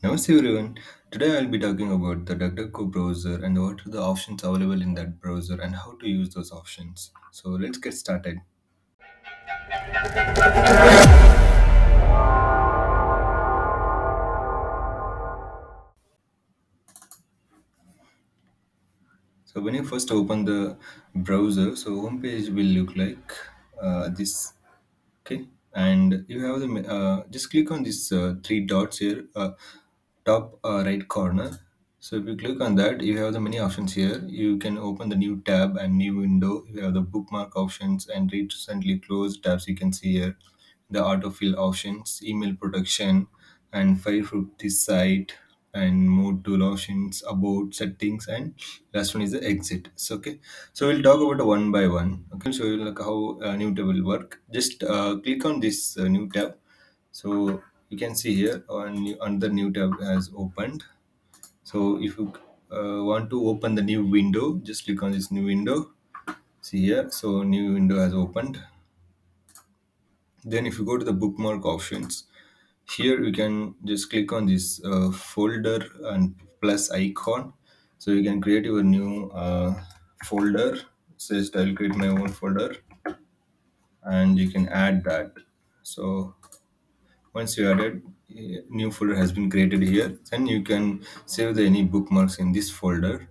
Namaste everyone. Today I'll be talking about the DuckDuckGo browser and what are the options available in that browser and how to use those options. So let's get started. So when you first open the browser, so homepage will look like this. Okay, and you have the just click on these three dots here, top right corner. So if you click on that, you have the many options here. You can open the new tab and new window. You have the bookmark options and recently closed tabs. You can see here the autofill options, email protection, and Fireproof this site, and more tool options, about settings, and last one is the exit. So okay, so we'll talk about one by one. Okay, show you like how new tab will work. Just click on this new tab. So you can see here on the new tab has opened. So if you want to open the new window, just click on this new window. See here, so new window has opened. Then if you go to the bookmark options, here you can just click on this folder and plus icon. So you can create your new folder. Says I'll create my own folder and you can add that. So once you added, new folder has been created here. Then you can save the any bookmarks in this folder.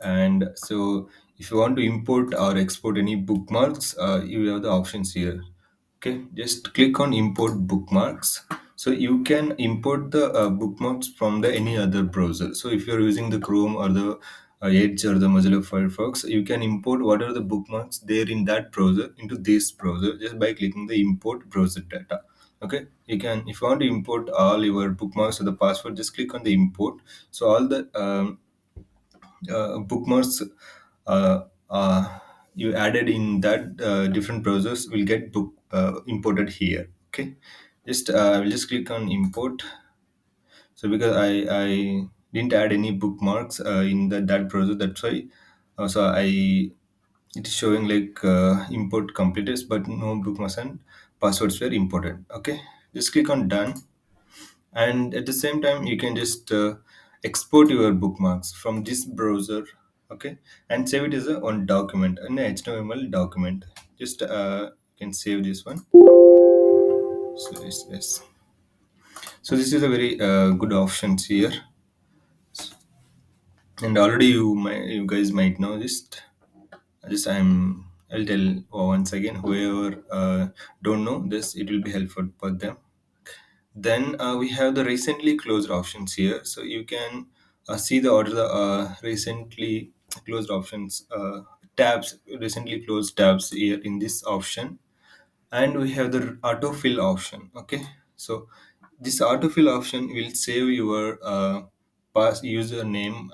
And so if you want to import or export any bookmarks, you have the options here. Okay, just click on import bookmarks. So you can import the bookmarks from the any other browser. So if you're using the Chrome or the Edge or the Mozilla Firefox, you can import whatever the bookmarks there in that browser into this browser just by clicking the import browser data. Okay, you can, if you want to import all your bookmarks or the password, just click on the import. So all the bookmarks uh, uh, you added in that different browsers will get imported here. Okay, just I will just click on import. So because I didn't add any bookmarks in that browser, that's why so I it is showing like import completed, but no bookmarks and passwords were imported. Okay, just click on done, and at the same time you can just export your bookmarks from this browser. Okay, and save it as a one document, an HTML document. Just you can save this one. So yes, so this is a very good options here, and already you guys might know this. Just I'll tell once again, whoever don't know this, it will be helpful for them. Then we have the recently closed options here. So you can see the order the recently closed options tabs, recently closed tabs here in this option. And we have the autofill option. Okay, so this autofill option will save your pass username,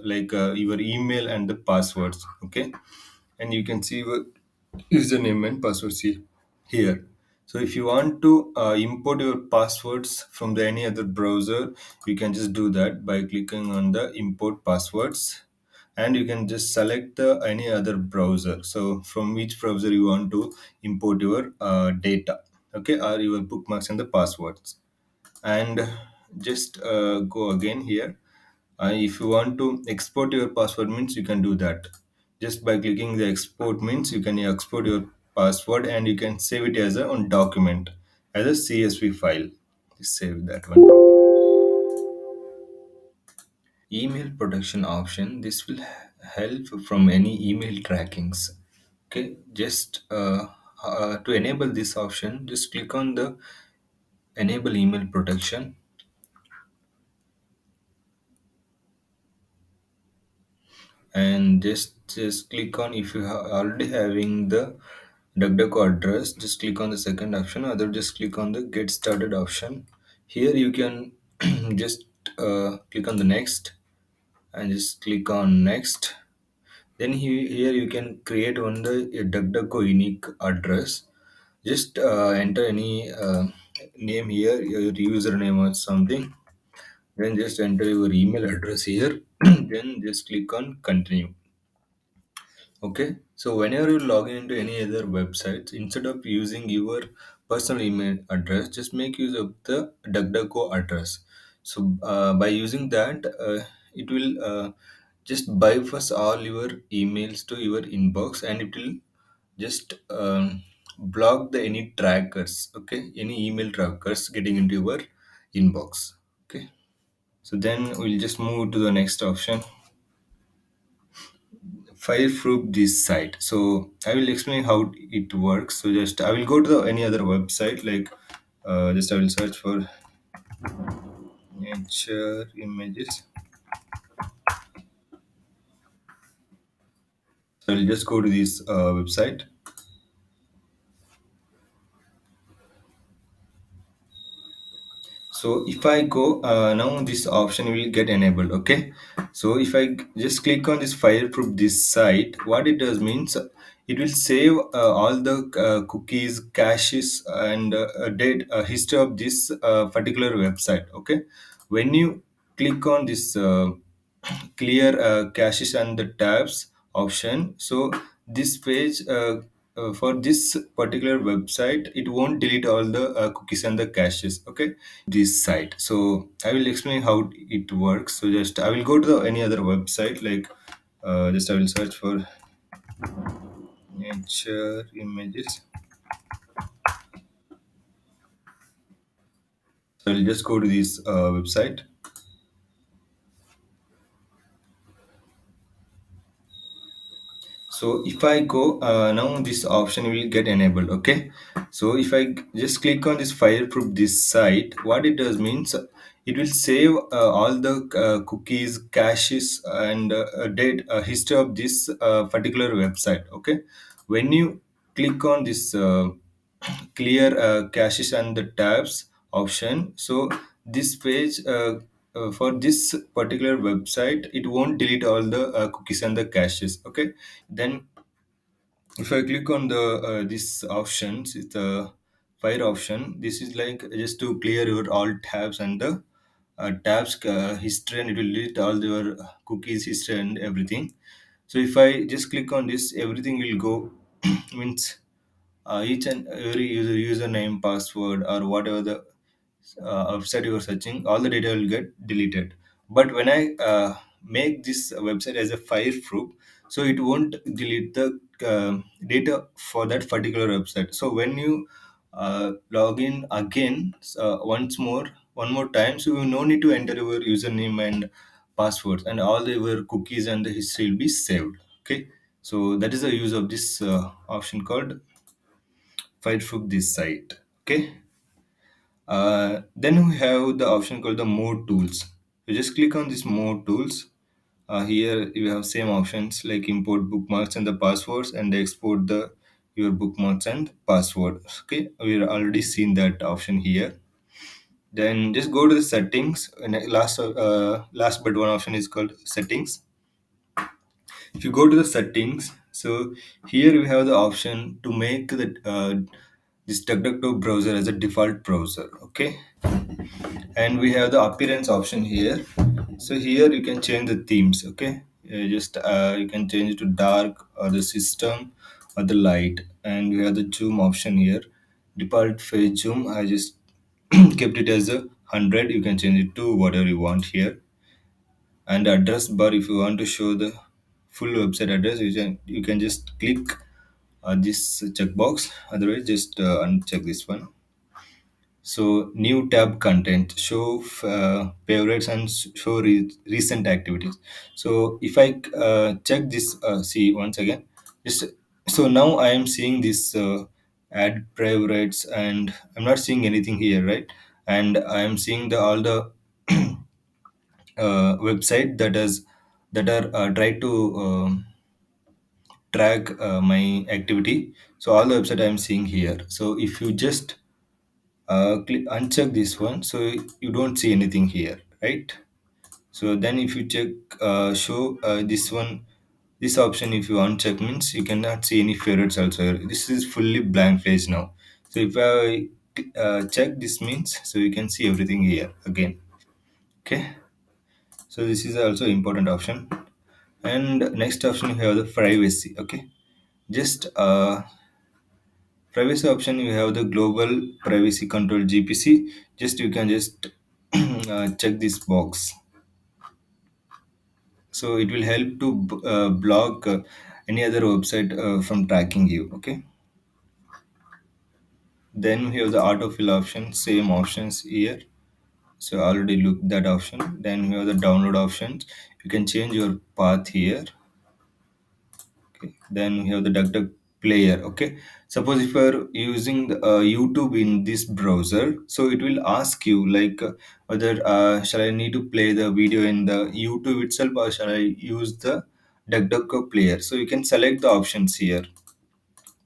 like your email and the passwords. Okay, and you can see your username and passwords here. So if you want to import your passwords from the any other browser, you can just do that by clicking on the import passwords, and you can just select the any other browser. So from which browser you want to import your data, okay, or your bookmarks and the passwords. And just go again here. If you want to export your password means, you can do that just by clicking the export means. You can export your password and you can save it as a on document, as a CSV file. Just save that one. Email protection option, this will help from any email trackings. Okay, just to enable this option, just click on the enable email protection, and just click on, if you are already having the DuckDuckGo address, just click on the second option, other just click on the get started option. Here you can just click on the next and just click on next. Then here you can create on the DuckDuckGo unique address. Just enter any name here, your username or something. Then just enter your email address here. Then just click on continue. Okay, so whenever you log in into any other websites, instead of using your personal email address, just make use of the DuckDuckGo address. So by using that, it will just bypass all your emails to your inbox, and it will just block the any trackers, okay, any email trackers getting into your inbox. Okay, so then we'll just move to the next option, Fireproof this site. So I will explain how it works. So just I will go to any other website, like just I will search for nature images. So I'll just go to this website. So if I go now, this option will get enabled. Okay, so if I just click on this Fireproof this site, what it does means it will save all the cookies, caches, and date history of this particular website. Okay, when you click on this clear caches and the tabs option, so this page for this particular website, it won't delete all the cookies and the caches. Okay, this site. So I will explain how it works. So just I will go to any other website, like just I will search for nature images. So I'll just go to this website. So if I go now, this option will get enabled. Okay, so if I just click on this Fireproof this site, what it does means it will save all the cookies, caches, and date history of this particular website. Okay, when you click on this clear caches and the tabs option, so this page for this particular website, it won't delete all the cookies and the caches. Okay, then if I click on the this options, it's the fire option. This is like just to clear your all tabs and the tabs history, and it will delete all your cookies history and everything. So if I just click on this, everything will go means each and every username, password, or whatever the website you are searching, all the data will get deleted. But when I make this website as a fireproof, so it won't delete the data for that particular website. So when you log in again one more time, so you no need to enter your username and passwords, and all your cookies and the history will be saved. Okay, so that is the use of this option called Fireproof this site. Okay, then we have the option called the more tools. You just click on this more tools. Here you have same options like import bookmarks and the passwords, and export the your bookmarks and passwords. Okay, we already seen that option here. Then just go to the settings. And last but one option is called settings. If you go to the settings, so here we have the option to make the this DuckDuckGo browser as a default browser. Okay, and we have the appearance option here. So here you can change the themes. Okay, just you can change it to dark or the system or the light, and we have the zoom option here. Default phase zoom, I just kept it as a 100. You can change it to whatever you want here. And address bar, if you want to show the full website address, you can just click this checkbox. Otherwise, just uncheck this one. So new tab content, show favorites, and show recent activities. So if I check this, see once again, just so now I am seeing this add favorites, and I'm not seeing anything here, right? And I am seeing the all the website that are try to track my activity. So all the website I am seeing here. So if you just uncheck this one, so you don't see anything here, right? So then if you check show this one, this option, if you uncheck, means you cannot see any favorites also. This is fully blank page now. So if I check this, means so you can see everything here again. Okay, so this is also important option. And next option, you have the privacy. Okay, just privacy option, you have the global privacy control, GPC. Just you can just check this box. So it will help to block any other website from tracking you. Okay. Then we have the autofill option, same options here. So I already looked that option. Then we have the download options. You can change your path here. Okay. Then we have the DuckDuck player. Okay. Suppose if you are using YouTube in this browser, so it will ask you like whether shall I need to play the video in the YouTube itself, or shall I use the DuckDuckGo player. So you can select the options here.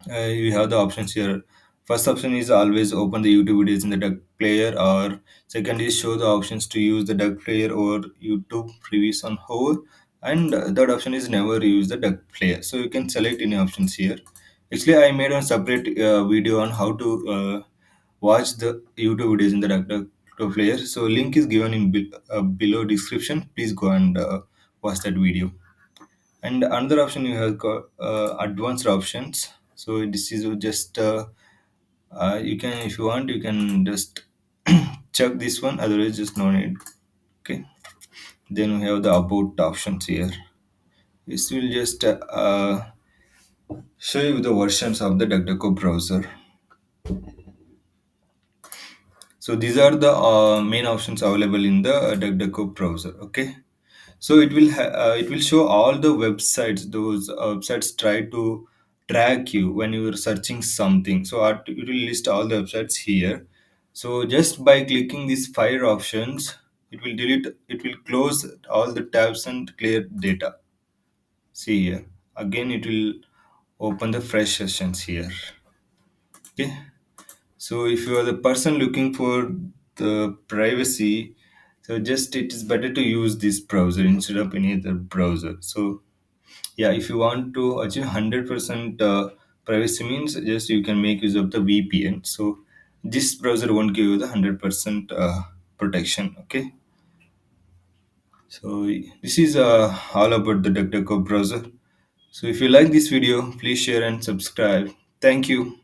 You have the options here. First option is always open the YouTube videos in the Duck player, or second is show the options to use the Duck player or YouTube previews on hold, and third option is never use the Duck player. So you can select any options here. Actually, I made a separate video on how to watch the YouTube videos in the Duck player. So link is given in below description. Please go and watch that video. And another option you have got advanced options. So this is just you can, if you want, you can just check this one, otherwise just no need. Okay. Then we have the about options here. This will just show you the versions of the DuckDuckGo browser. So these are the main options available in the DuckDuckGo browser. Okay. So it will show all the websites. Those websites try to track you when you are searching something. So it will list all the websites here. So just by clicking these fire options, it will close all the tabs and clear data. See here. Again, it will open the fresh sessions here. Okay. So if you are the person looking for the privacy, so just it is better to use this browser instead of any other browser. So yeah, if you want to achieve 100% privacy, means just you can make use of the VPN. So this browser won't give you the 100% protection. Okay. So this is all about the DuckDuckGo browser. So if you like this video, please share and subscribe. Thank you.